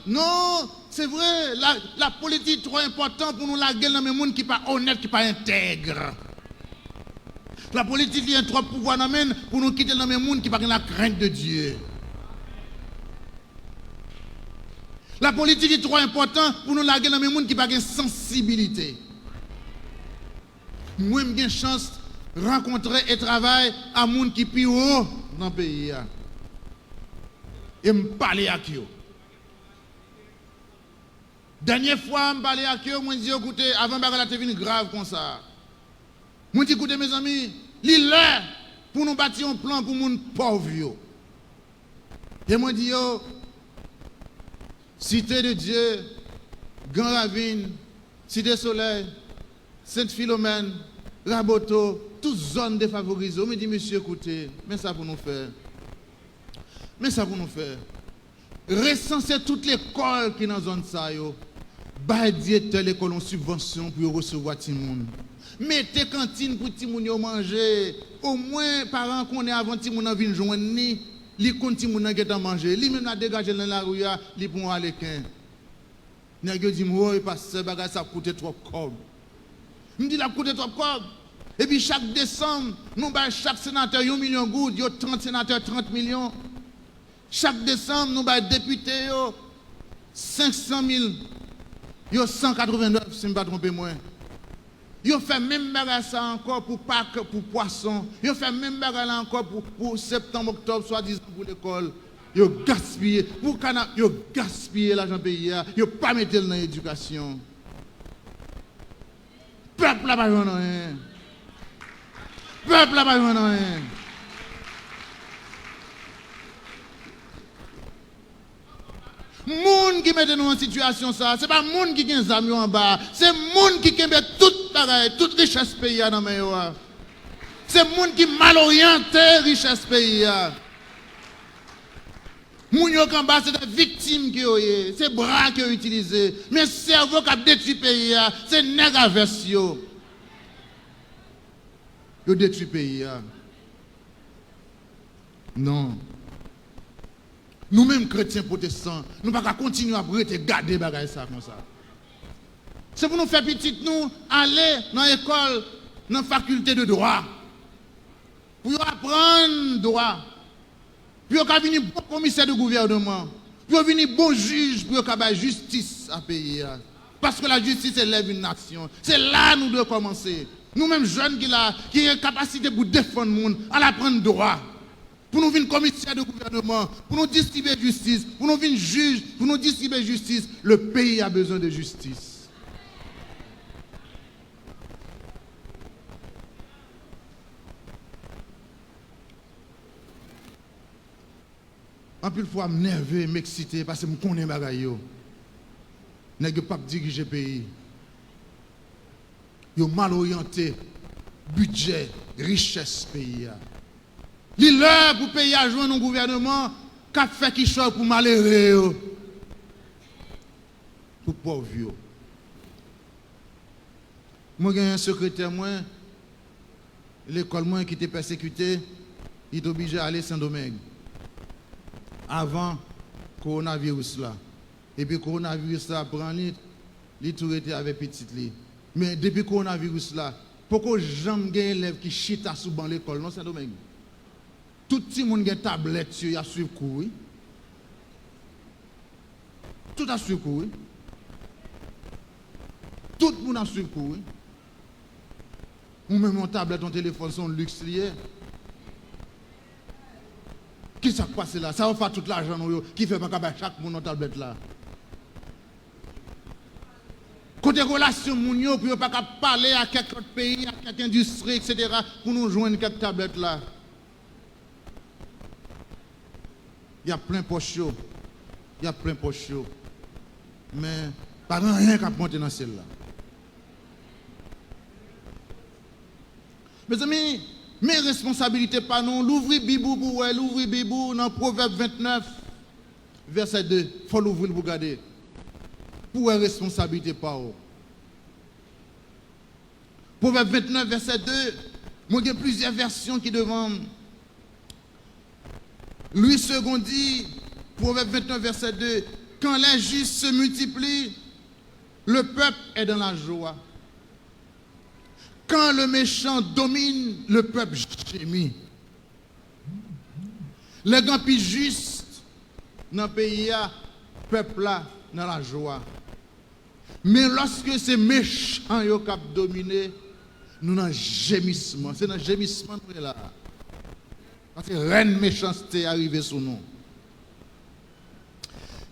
[SPEAKER 1] Non, c'est vrai, la politique est trop importante pour nous laguer dans le monde qui n'est pas honnête, qui n'est pas intègre. La politique est trop pouvoir pour nous quitter dans le monde qui n'a pas la crainte de Dieu. La politique est trop importante pour nous larguer dans les gens qui n'ont pas de sensibilité. Moi, j'ai une chance de rencontrer et travailler à des gens qui sont plus haut dans le pays. Et me parler avec eux. Dernière fois, je me parlais avec eux, je me dis, écoutez, avant que la TV grave comme ça. Je me dis, écoutez, mes amis, il est là pour nous bâtir un plan pour les gens pauvres. Et je me dis, Cité de Dieu, Grand Ravine, Cité Soleil, Sainte-Philomène, Raboto, toutes zones défavorisées. Je me dis, monsieur, écoutez, mais ça pour nous faire. Mais ça pour nous faire. Recenser toutes les écoles qui sont dans la zone ça, bah directeur l'école en subvention pour recevoir tout le monde. Mettez cantine pour tout le monde manger. Au moins, parents qu'on est avant tout le monde viennent joindre ni, li compte tout le monde qui manger. Lui même la dégager dans la rue, li pour aller qu'un. Nèg dit moi parce que bagage ça coûte trop cob. Me dit la coûte trop cob. Et puis chaque décembre, nous ba chaque sénateur 1 million goud, yo 30 sénateurs 30 millions. Chaque décembre, nous ba député yo 500 000. Yo 189 si je ne me trompe moi. Yo fait même bagage ça encore pour Pâques, pour poisson. Yo fait même bagage là encore pour septembre, octobre, soit-disant pour l'école. Yo gaspillé pour yo gaspillé l'argent pays. Yo pas mettre dans l'éducation. Peuple là pas rien. Peuple là pas rien. Moun qui met nous en situation ça, c'est pas moun qui gagne zami en bas, c'est moun qui met toute pareil, toute richesse pays dans mes yo. C'est moun qui mal orienté richesse pays. Moun yo en bas c'est des victimes qui yo, c'est bras qui ont utilisé, mais cerveau qui a détruit pays, c'est nèg averse yo. Yo détruit pays. Non. Nous-mêmes, chrétiens protestants, nous ne pouvons pas continuer à garder ça comme ça. C'est pour nous faire petit, nous, aller dans l'école, dans la faculté de droit. Pour apprendre droit. Pour venir bon commissaire de gouvernement. Pour venir bon juge, pour avoir justice à payer. Parce que la justice élève une nation. C'est là que nous devons commencer. Nous-mêmes, jeunes qui ont une capacité pour défendre le monde, à apprendre droit. Pour nous venir commissaire de gouvernement, pour nous distribuer justice, pour nous venir juge, pour nous distribuer justice, le pays a besoin de justice. En plus, fois, je suis nerveux, m'exciter parce que je connais les choses. Je ne peux pas diriger le pays. Ils sont mal orientés. Budget, richesse pays. Il est l'heure pour payer à joindre un gouvernement qui a fait qui chose pour malheureux. Pour pauvres. Moi, j'ai un secrétaire, l'école qui était persécuté, il est obligé d'aller à Saint-Domingue. Avant le coronavirus là. Et puis le coronavirus là prend il tout était avec petite li. Mais depuis le coronavirus là, pourquoi jamais un élève qui chita sous ban l'école non Saint-Domingue? Tout le monde a une tablette, il a suivi cours. Tout a suivi cours. Tout le monde a suivi cours. Ou même mon tablette, ton téléphone, son luxe lié. Qu'est-ce qui s'est passé là? Ça va faire tout l'argent qui fait pas chaque monde dans tablette là. Côté relation, moun pour pas parler à quelques autres pays, à quelques industries, etc., pour nous joindre quelques tablettes là. Il y a plein de poches. Il y a plein de poches. Mais pas rien qui a monté dans celle-là. Mes amis, mes responsabilités pas nous. L'ouvrir Bibou pour l'ouvrir Bibou dans Proverbe 29, verset 2. Il faut l'ouvrir pour regarder. Pour responsabilité pas nous. Proverbe 29, verset 2. Moi, il y a plusieurs versions qui devant. Louis II dit, Proverbe 29, verset 2, quand les justes se multiplient, le peuple est dans la joie. Quand le méchant domine, le peuple gémit. Les gens plus justes dans le pays, le peuple là, dans la joie. Mais lorsque c'est méchant qui a dominé, nous dans gémissement. C'est dans gémissement nous là. Parce que reine méchanceté est arrivée sur nous.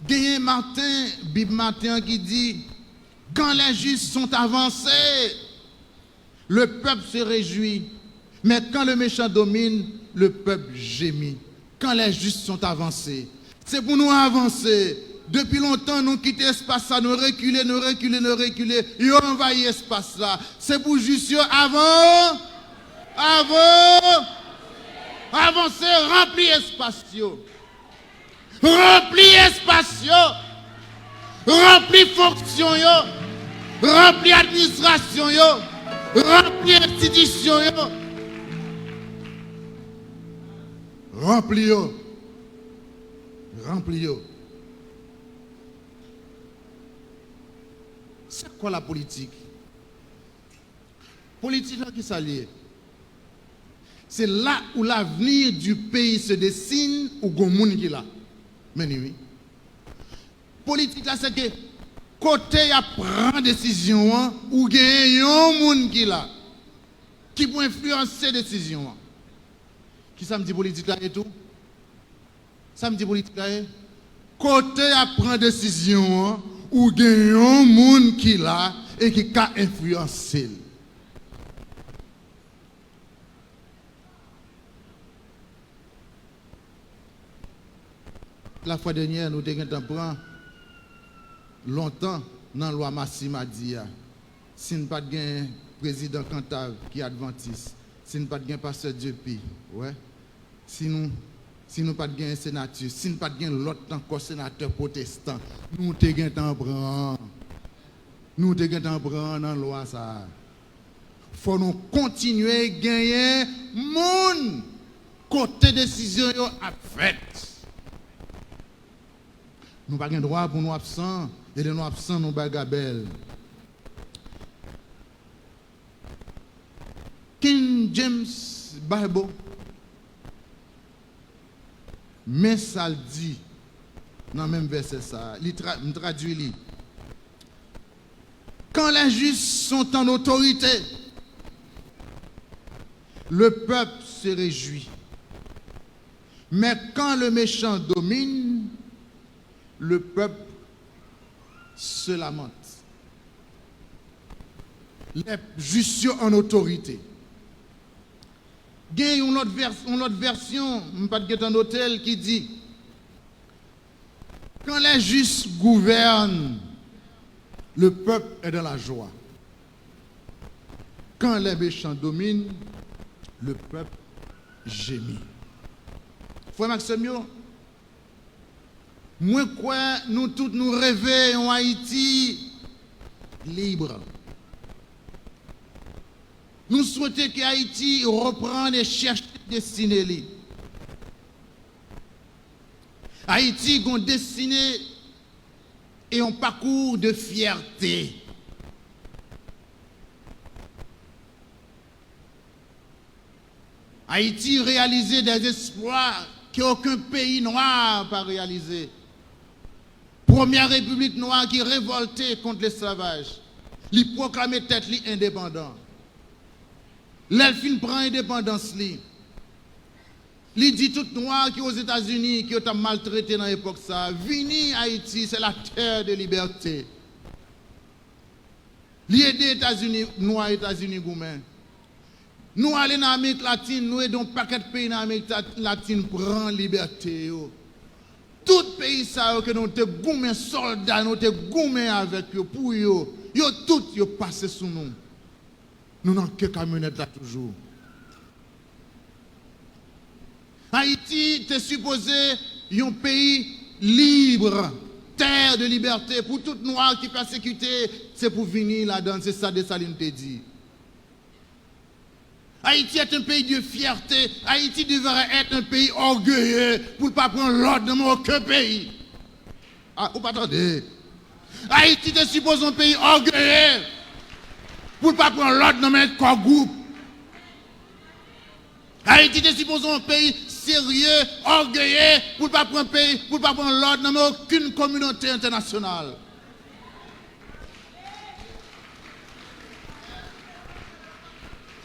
[SPEAKER 1] Gagné Martin, Bible Martin qui dit, quand les justes sont avancés, le peuple se réjouit. Mais quand le méchant domine, le peuple gémit. Quand les justes sont avancés. C'est pour nous avancer. Depuis longtemps, nous quittons l'espace là, nous reculer. Ils ont envahi l'espace là. C'est pour juste avancer, remplir l'espace. Remplir espace, remplir fonction, remplir administration, remplir institution, remplir. C'est quoi la politique? Politique qui s'allie. C'est là où l'avenir du pays se dessine ou gomoun qui là. Mais oui. Politique là c'est que côté a prend décision ou gagne un monde qui là qui peut influencer décision. Qui ça me dit politique là et tout? Ça me dit politique là côté a prend décision ou gagne un monde qui là et qui a influencer. La fois dernière, nous avons pris longtemps dans la loi Massima dit si nous n'avons pas de président Cantave qui est adventiste, si nous n'avons pas de pasteur Diepi, ouais, si nous n'avons pas de sénateur, si nous n'avons pas de l'autre encore sénateur protestant, nous avons dans la loi ça. Il faut nous continuer à gagner mon côté décision à fait. Nous n'avons pas le droit pour nous absents, et de nous absents, nous bagabel. King James Bible, mais ça le dit, dans le même verset, ça, il traduit. Quand les justes sont en autorité, le peuple se réjouit. Mais quand le méchant domine, le peuple se lamente. Les justes en autorité. Il y a une autre version, pas de un hôtel qui dit quand les justes gouvernent, le peuple est dans la joie. Quand les méchants dominent, le peuple gémit. Frère Maxime, moi quoi nous tous nous rêvons en Haïti libre. Nous souhaitons que Haïti reprenne et cherche destinée. Haïti a une destinée et un parcours de fierté. Haïti réalisait des exploits qu'aucun pays noir n'a pas réalisé. Première république noire qui révoltait contre l'esclavage. Il proclamait tête indépendant. L'Elfine prend indépendance. Il dit tout noir qui aux États-Unis, qui ont maltraité dans l'époque ça. Vini Haïti, c'est la terre de liberté. L'idée des États-Unis, noirs États-Unis gourmets. Nous allons dans l'Amérique latine, nous aidons un paquet de pays dans l'Amérique latine prendre liberté. Tout pays ça que nous te goumé soldats, nous te goumé avec eux pour eux. Yo tout yo passé sous nous. Nous n'avons que camionnette là toujours. Haïti est supposé un pays libre, terre de liberté. Pour tout noir qui est persécuté, c'est pour venir là-dedans, c'est ça que Saline te dit. Haïti est un pays de fierté. Haïti devrait être un pays orgueilleux pour ne pas prendre l'ordre dans aucun pays. Ah, vous pas attendez. Haïti est supposé un pays orgueilleux pour ne pas prendre l'ordre dans un groupe. Haïti est supposé un pays sérieux, orgueilleux, pour ne pas prendre pays, pour ne pas prendre l'ordre, non, mais aucune communauté internationale.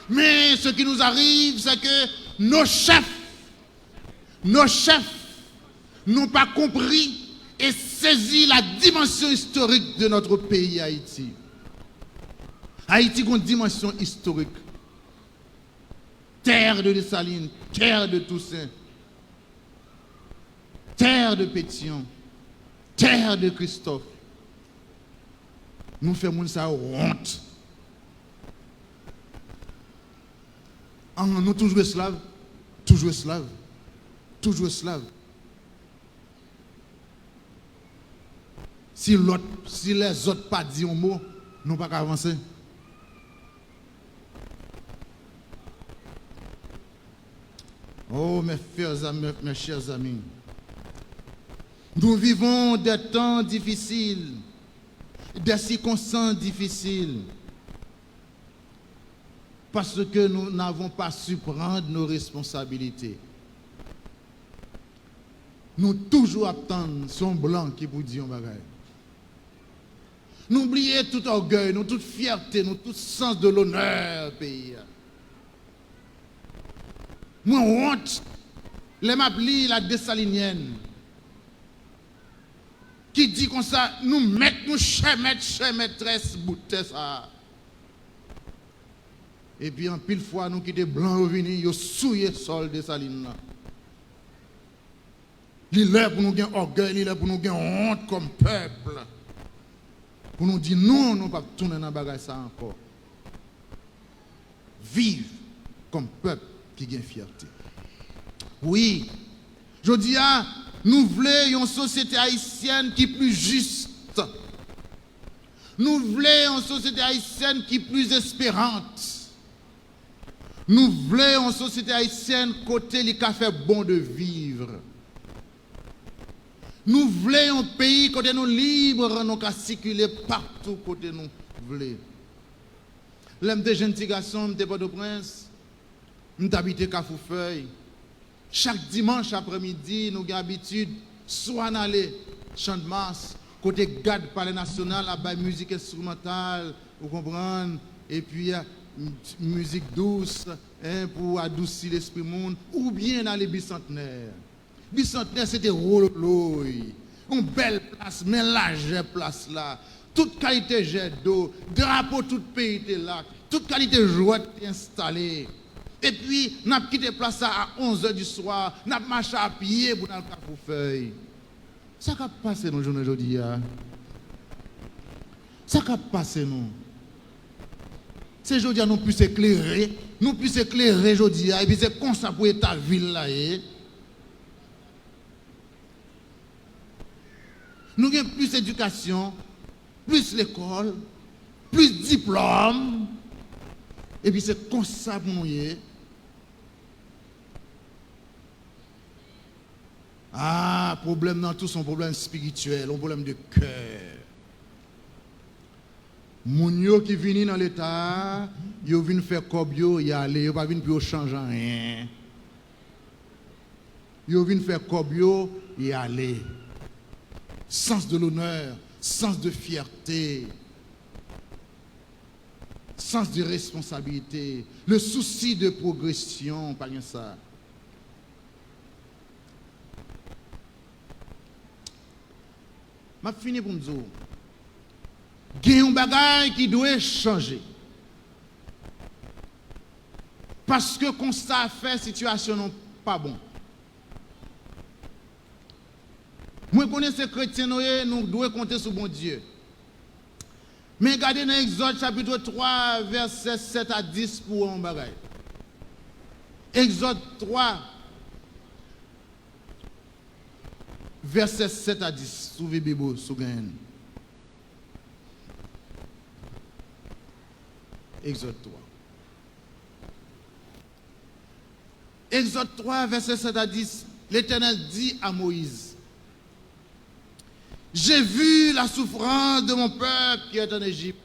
[SPEAKER 1] Mais ce qui nous arrive, c'est que nos chefs n'ont pas compris et saisi la dimension historique de notre pays Haïti. Haïti a une dimension historique. Terre de Dessalines, terre de Toussaint, terre de Pétion, terre de Christophe. Nous faisons ça honte. Nous toujours esclaves, toujours esclaves, toujours esclaves. Si les autres pas dit un mot, nous ne pouvons pas avancer. Oh, mes chers amis, nous vivons des temps difficiles, des circonstances difficiles, parce que nous n'avons pas su prendre nos responsabilités. Nous toujours attendons son blanc qui vous dit un bagage. N'oubliez tout orgueil, nous toute fierté, nous tout sens de l'honneur, pays. Moi, honte, les m'appelés la Dessalinienne, qui dit comme ça, nous mettons chère maîtresse, bouter ça. Et puis, en pile fois, nous qui étions blancs revenus, nous souillons le sol de Saline. Il est pour nous gagner orgueil, il est pour nous gagner honte comme peuple. Pour nous dire non, nous ne pouvons pas tourner dans le bagage ça encore. Vive comme peuple qui gagne fierté. Oui, je dis, nous voulons une société haïtienne qui est plus juste. Nous voulons une société haïtienne qui est plus espérante. Nous voulons une société haïtienne côté les cafés bon de vivre. Nous voulons un pays côté nous libres, nous qu'à circuler partout côté nous voulons. L'aime des jeunes petits garçons, de Port-au-Prince, nous habitons Cafoufeuille. Chaque dimanche après-midi, nous avons l'habitude soit d'aller Champ de Mars, côté garde palais national, à la musique instrumentale, vous comprenez, et puis musique douce pour adoucir l'esprit monde, ou bien dans les bicentenaires. Bicentenaire, c'était Rololoy, une belle place, mais large place là. Toute qualité jet d'eau, drapeau tout pays était là, toute qualité joie était installée. Et puis, nous avons quitté place à 11h du soir, nous avons marché à pied pour dans le Cafoufeuille. Ça qui a passé nos journées aujourd'hui. Ça qui a passé nous. C'est aujourd'hui nous puissions éclairer aujourd'hui, et puis c'est comme ça pour ta ville là. Nous avons plus d'éducation, plus l'école, plus de diplôme. Et puis c'est comme ça pour nous. Ah, problème dans tout son problème spirituel, un problème de cœur. Moun yo qui viennent dans l'état, yo viennent faire comme yo, y aller, yo pas viennent pour changer rien. Yo viennent faire comme yo, y aller. Sens de l'honneur, sens de fierté, sens de responsabilité, le souci de progression, pas rien ça. Je finis pour me dire, il y a un bagage qui doit changer. Parce que constat fait, la situation n'est pas bon. Moi, je connais ces chrétiens, nous devons compter sur bon Dieu. Mais regardez dans Exode chapitre 3, versets 7 à 10 pour un bagage. Exode 3, versets 7 à 10. Souvez Bible, souvez. Exode 3. Exode 3, versets 7 à 10. L'Éternel dit à Moïse, j'ai vu la souffrance de mon peuple qui est en Égypte.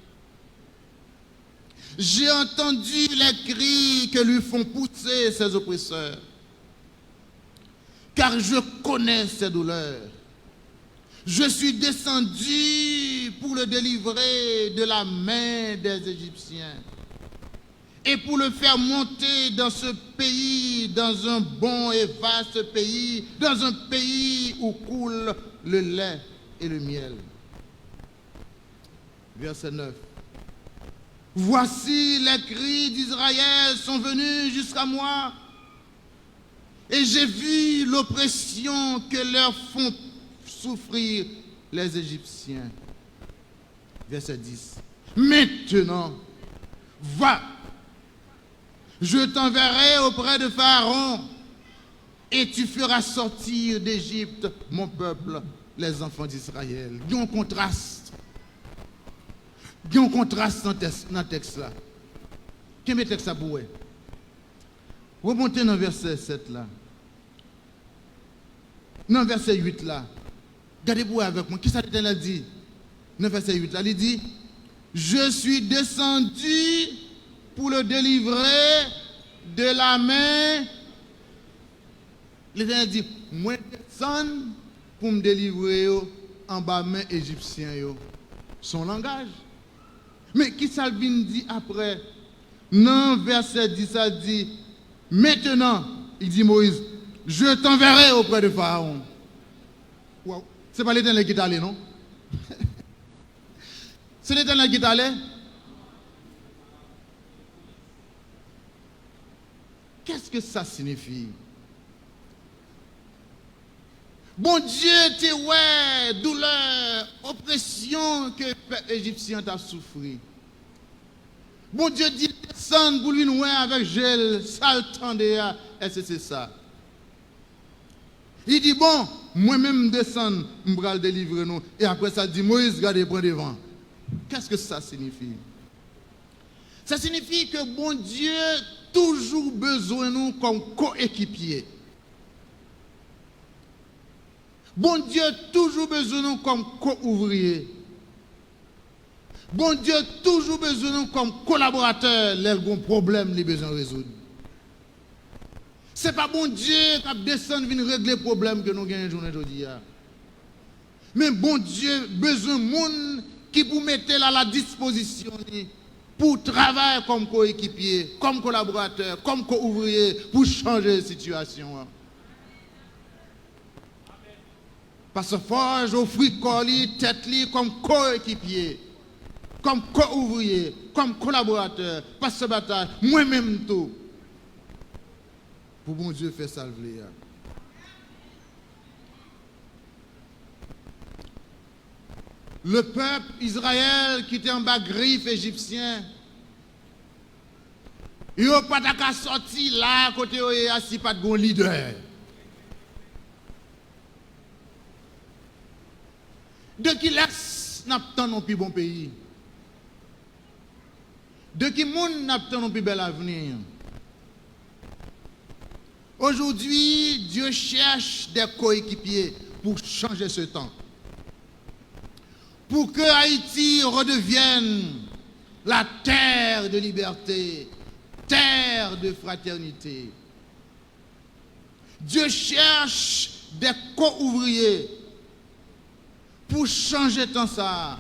[SPEAKER 1] J'ai entendu les cris que lui font pousser ses oppresseurs. car je connais ses douleurs. Je suis descendu pour le délivrer de la main des Égyptiens et pour le faire monter dans ce pays, dans un bon et vaste pays, dans un pays où coule le lait et le miel. Verset 9. Voici les cris d'Israël sont venus jusqu'à moi, et j'ai vu l'oppression que leur font souffrir les Égyptiens. Verset 10. Maintenant, va, je t'enverrai auprès de Pharaon, et tu feras sortir d'Égypte mon peuple, les enfants d'Israël. Il y a un contraste. Il y a un contraste dans le texte là. Quel est le texte à bouer? Remontez dans le verset 7 là. Dans le verset 8 là. Regardez-vous avec moi. Qu'est-ce que l'Éternel dit? Dans le verset 8 là, il dit: je suis descendu pour le délivrer de la main. L'Éternel dit: moi descends pour me délivrer en bas main égyptien. Son langage. Mais qui Salvin dit après? Non, verset 10, ça dit: maintenant, il dit Moïse, je t'enverrai auprès de Pharaon. Wow. C'est pas l'Éternel qui est allé, non? C'est l'Éternel qui est allé? Qu'est-ce que ça signifie? Bon Dieu, t'es ouais, douleur, oppression que le peuple égyptien t'a souffert. Bon Dieu dit descendre pour lui nouer avec gel, saltandéa, et c'est ça. Il dit bon, moi-même descendre, je vais le délivrer nous. Et après ça, il dit Moïse, regardez, prends devant. Qu'est-ce que ça signifie? Ça signifie que bon Dieu toujours besoin de nous comme coéquipiers. Bon Dieu toujours besoin de nous comme co-ouvriers. Bon Dieu toujours besoin de nous comme collaborateurs, les problèmes, les besoins résoudre. Ce n'est pas bon Dieu qui descend venir régler les problèmes que nous gagnons aujourd'hui. Mais bon Dieu besoin de monde qui vous mettez à la disposition pour travailler comme coéquipier, comme collaborateur, comme co-ouvrier, pour changer la situation. Parce que forge offrir corps tête comme coéquipier, comme co-ouvrier, comme collaborateur, parce que bataille, moi-même tout. Pour bon Dieu faire salver. Le peuple Israël qui était en bas griffe égyptien, il n'a pas qu'à sortir là, côté où il y a assis pas de bon leader. De qui laisse n'a pas non plus bon pays. De qui monde n'a pas non plus bel avenir. Aujourd'hui, Dieu cherche des coéquipiers pour changer ce temps. Pour que Haïti redevienne la terre de liberté, terre de fraternité. Dieu cherche des co-ouvriers pour changer tant ça.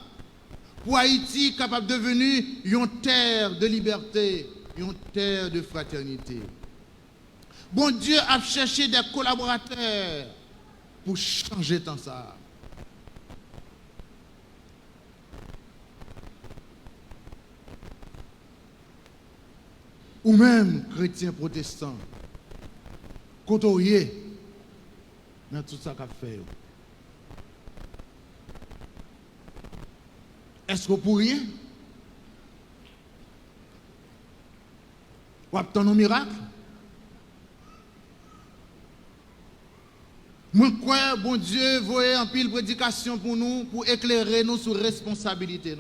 [SPEAKER 1] Pour Haïti capable de devenir une terre de liberté, une terre de fraternité. Bon Dieu a cherché des collaborateurs pour changer tant ça. Ou même chrétiens protestants, côtoyés dans tout ça qu'a fait. Est-ce que pour rien? Ou attendre un miracle? Moi, crois, bon Dieu, voyez en pile prédication pour nous, pour éclairer nous sur responsabilité.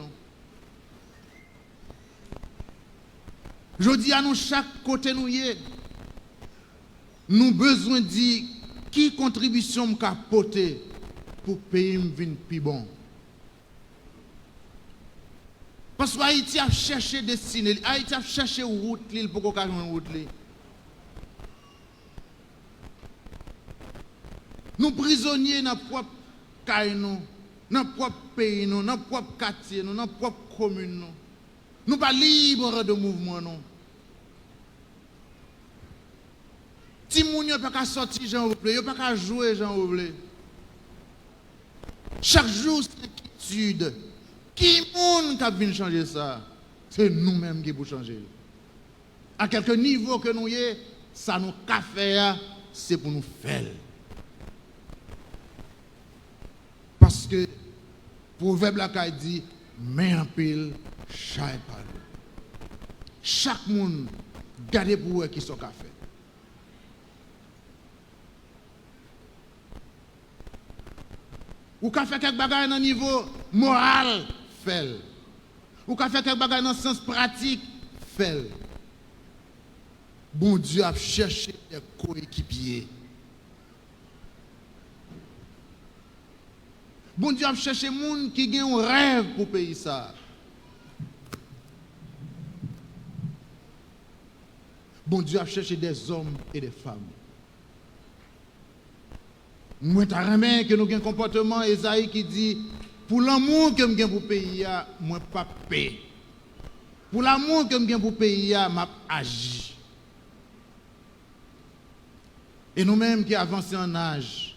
[SPEAKER 1] Je dis à nous, chaque côté nous y est, nous besoin de dire qui contribution nous apporter pour payer une plus bon. Parce que Haïti a cherché destinée, Haïti a cherché route pour qu'on ait une route. Nous prisonniers dans notre propre caille, dans notre propre pays, dans notre propre quartier, dans notre propre commune. Nous ne sommes pas libres de mouvement. Non. Si moun yo pas sortir Jean Oublé, yo pas jouer Jean Oublé. Chaque jour c'est inquiétude. Qui moun qui vient changer ça? C'est nous-mêmes qui pour changer. À quelque niveau que nous y est, ça nous qu'a fait, c'est pour nous faire. Parce que proverbe la dit mais en pile chaque parole. Chaque monde garde pour eux qui sont qu'a fait. Ou qu'a fait quelque bagaille dans niveau moral, fait. Ou qu'a fait quelque bagaille dans le sens pratique, fait. Bon Dieu a cherché des coéquipiers. Bon Dieu a cherché des gens qui ont un rêve pour payer ça. Bon Dieu a cherché des hommes et des femmes. Moi, je remets que nous avons un comportement, Esaïe qui dit, pour l'amour que je pour payer, moi, pas payer. Pour l'amour que je pour payer, je agi. Et nous-mêmes qui avançons en âge,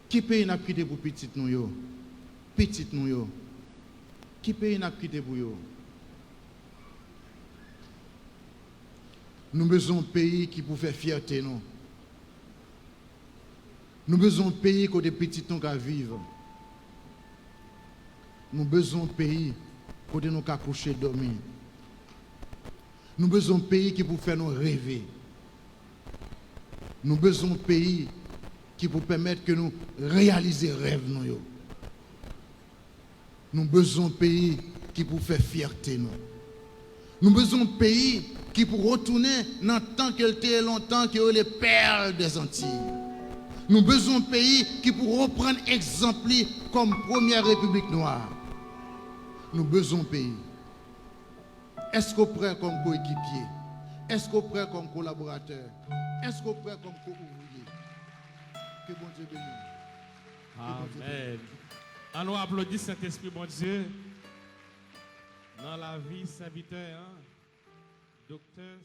[SPEAKER 1] qui paye n'a quitté pour petit nous yo? Petit nous yo. Qui paye n'a quitté pour yo? Nous besoin d'un pays qui pour faire fierté nous. Nous besoin d'un pays où des petits nous qu'à vivre. Nous besoin d'un pays où nous qu'à coucher dormir. Nous besoin d'un pays qui pour faire nous rêver. Nous besoin d'un pays qui pour permettre que nous réaliser rêve nous. Nous besoin d'un pays qui pour faire fierté nous. Nous besoin d'un pays qui pour retourner dans le temps qu'elle était longtemps que les perles des Antilles. Nous besoin d'un pays qui pour reprendre exemple comme première république noire. Nous besoin d'un pays. Est-ce qu'on prend comme coéquipier? Est-ce qu'on prend comme collaborateur? Est-ce qu'on prend comme co-ouvrier? Que bon Dieu bénisse.
[SPEAKER 2] Amen. Allons applaudir Saint-Esprit, bon Dieu. Dans la vie serviteur, docteur